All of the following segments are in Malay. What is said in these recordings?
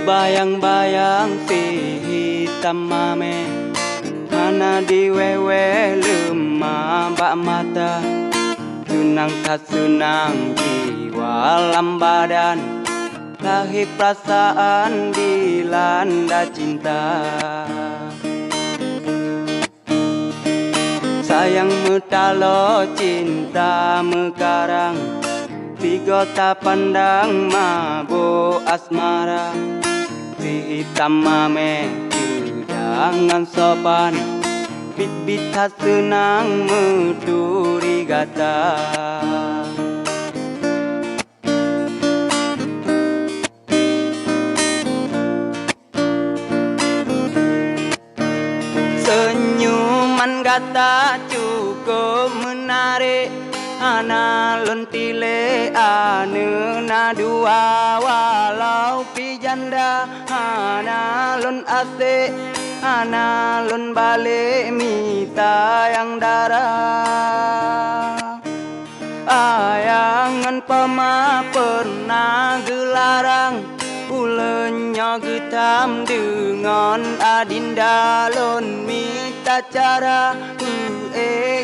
Bayang-bayang si hitam mame Hana diwewe lemah bak mata Sunang tak sunang jiwa lam badan Lahir perasaan dilanda cinta Sayang metalo cinta mekarang Tiga tak pandang mabuk asmara Si hitam mame jangan sopan Bit-bit tak senang meturi gata Senyuman gata cukup menarik Ana lontile ane na dua walau pi janda Ana lon ase ana lon balik mita yang darah Ayangan pema pernah gelarang Ulenya getam dengan adinda lon mita cara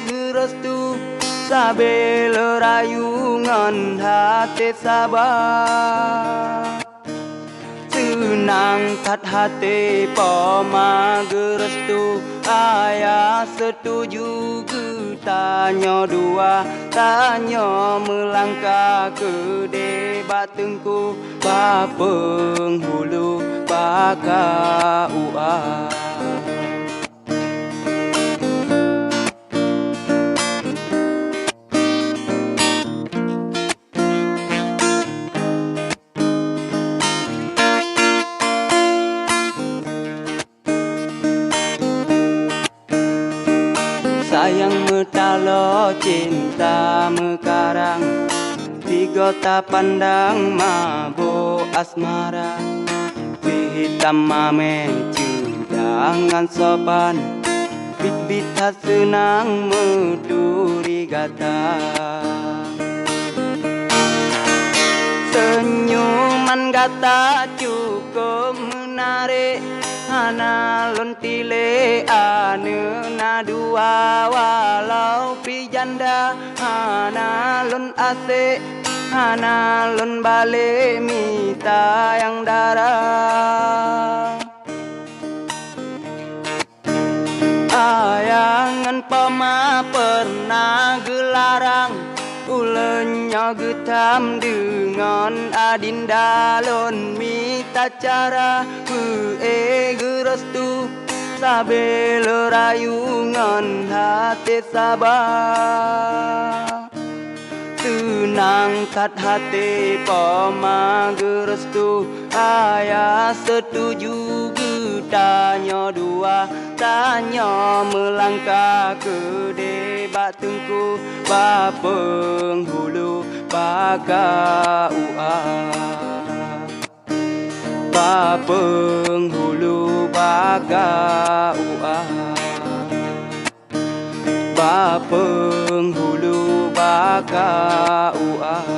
gerestu Sabe lerayungan hati sabar Senang kat hati poma gerestu Ayah setuju tanya dua Tanya melangkah ke debat tengku Bapeng hulu baka uah Sayang metalo cinta mekarang Tiga tak pandang mabuk asmara Si hitam mame jangan sopan Bit-bit tak senang meduri gata Senyuman gata cukup menarik Ana lontile ane na dua walau pi janda Ana lon ase ana lon balik mita yang darah Ayangan pema pernah gelarang Ulenya getam dengan adinda lon mita cara gerestu Sabe lerayungan hati sabar Senang kat hati pema gerestu Ayah setuju tanya dua Tanya melangkah ke debat tengku Bapeng hulu baka uah Bapeng hulu baka uah Bapeng hulu baka uah